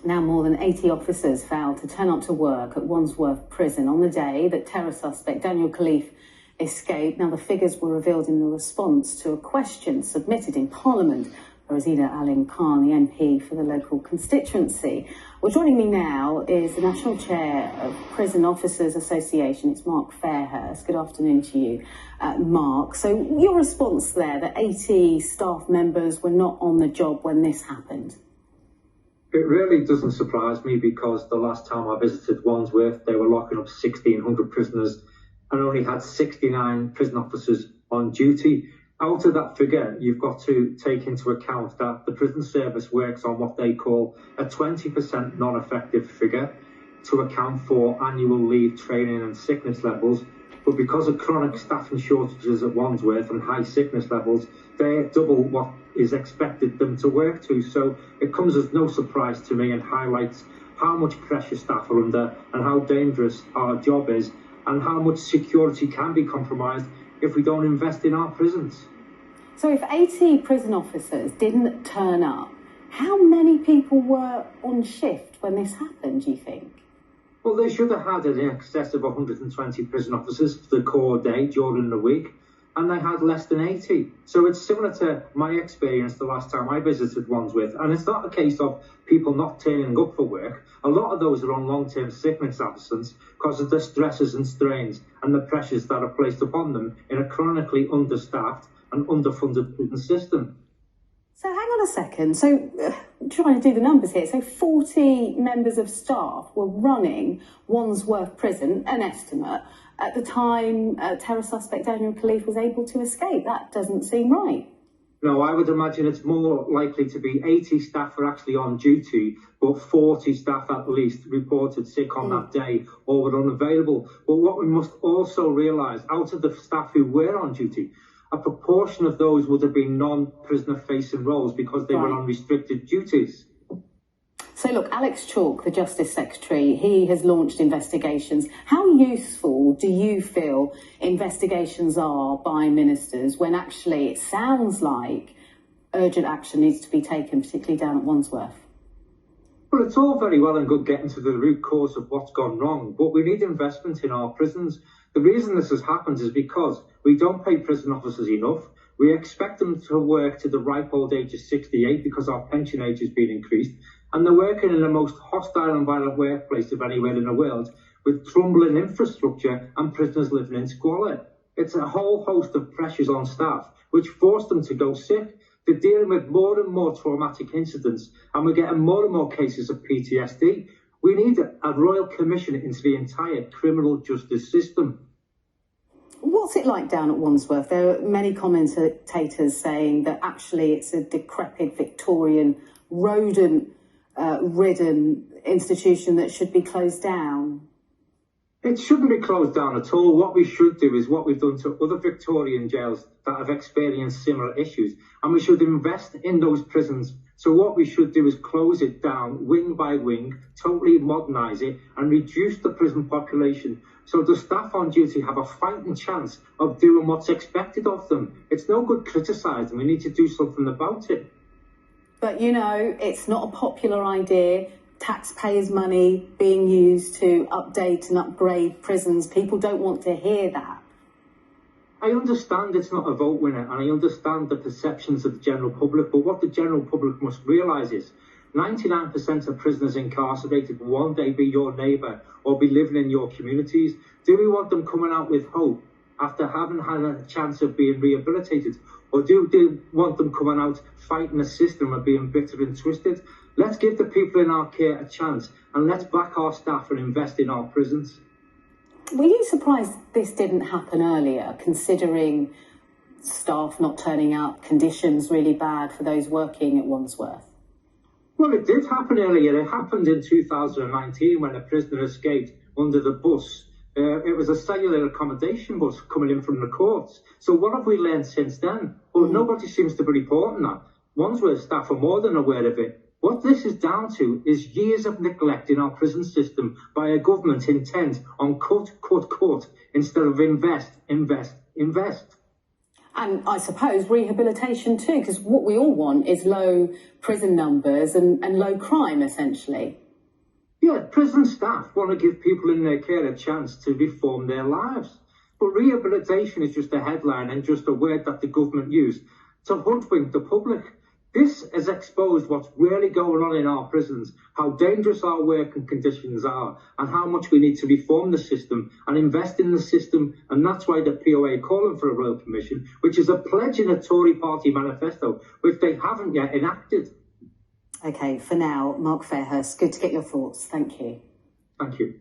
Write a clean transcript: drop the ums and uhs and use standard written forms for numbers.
Now more than 80 officers failed to turn up to work at Wandsworth prison on the day that terror suspect Daniel Khalif escaped. Now the figures were revealed in the response to a question submitted in Parliament by Rosina Alin Khan, the MP for the local constituency. Well, joining me now is the National Chair of Prison Officers Association. It's Mark Fairhurst. Good afternoon to you, Mark. So your response there, that 80 staff members were not on the job when this happened? It really doesn't surprise me, because the last time I visited Wandsworth, they were locking up 1,600 prisoners and only had 69 prison officers on duty. Out of that figure, you've got to take into account that the prison service works on what they call a 20% non-effective figure to account for annual leave, training and sickness levels. But because of chronic staffing shortages at Wandsworth and high sickness levels, they're double what is expected them to work to. So it comes as no surprise to me and highlights how much pressure staff are under and how dangerous our job is and how much security can be compromised if we don't invest in our prisons. So if 80 prison officers didn't turn up, how many people were on shift when this happened, do you think? Well, they should have had in excess of 120 prison officers for the core day during the week, and they had less than 80. So it's similar to my experience the last time I visited Wandsworth. And it's not a case of people not turning up for work. A lot of those are on long-term sickness absence because of the stresses and strains and the pressures that are placed upon them in a chronically understaffed and underfunded prison system. So hang on a second. So trying to do the numbers here. So 40 members of staff were running Wandsworth Prison, an estimate, at the time terror suspect Daniel Khalif was able to escape. That doesn't seem right. No, I would imagine it's more likely to be 80 staff are actually on duty, but 40 staff at least reported sick on that day or were unavailable. But what we must also realise, out of the staff who were on duty, a proportion of those would have been non-prisoner facing roles because they were on restricted duties. So look, Alex Chalk, the Justice Secretary, he has launched investigations. How useful do you feel investigations are by ministers when actually it sounds like urgent action needs to be taken, particularly down at Wandsworth? Well, it's all very well and good getting to the root cause of what's gone wrong, but we need investment in our prisons. The reason this has happened is because we don't pay prison officers enough. We expect them to work to the ripe old age of 68 because our pension age has been increased. And they're working in the most hostile and violent workplace of anywhere in the world, with crumbling infrastructure and prisoners living in squalor. It's a whole host of pressures on staff, which force them to go sick. They're dealing with more and more traumatic incidents, and we're getting more and more cases of PTSD. We need a royal commission into the entire criminal justice system. What's it like down at Wandsworth? There are many commentators saying that actually it's a decrepit Victorian, rodent-ridden institution that should be closed down. It shouldn't be closed down at all. What we should do is what we've done to other Victorian jails that have experienced similar issues, and we should invest in those prisons. So what we should do is close it down wing by wing, totally modernise it and reduce the prison population so the staff on duty have a fighting chance of doing what's expected of them. It's no good criticising. We need to do something about it. But, you know, it's not a popular idea. Taxpayers' money being used to update and upgrade prisons. People don't want to hear that. I understand it's not a vote winner, and I understand the perceptions of the general public, but what the general public must realise is 99% of prisoners incarcerated will one day be your neighbour or be living in your communities. Do we want them coming out with hope after having had a chance of being rehabilitated? Or do we want them coming out fighting a system and being bitter and twisted? Let's give the people in our care a chance, and let's back our staff and invest in our prisons. Were you surprised this didn't happen earlier, considering staff not turning up, conditions really bad for those working at Wandsworth? Well, it did happen earlier. It happened in 2019 when a prisoner escaped under the bus. It was a cellular accommodation bus coming in from the courts. So what have we learned since then? Well, nobody seems to be reporting that. Wandsworth staff are more than aware of it. What this is down to is years of neglect in our prison system by a government intent on cut, instead of invest. And I suppose rehabilitation too, because what we all want is low prison numbers and low crime, essentially. Yeah, prison staff want to give people in their care a chance to reform their lives. But rehabilitation is just a headline and just a word that the government used to hoodwink the public. This has exposed what's really going on in our prisons, how dangerous our working conditions are, and how much we need to reform the system and invest in the system. And that's why the POA calling for a royal commission, which is a pledge in a Tory party manifesto, which they haven't yet enacted. OK, for now, Mark Fairhurst, good to get your thoughts. Thank you. Thank you.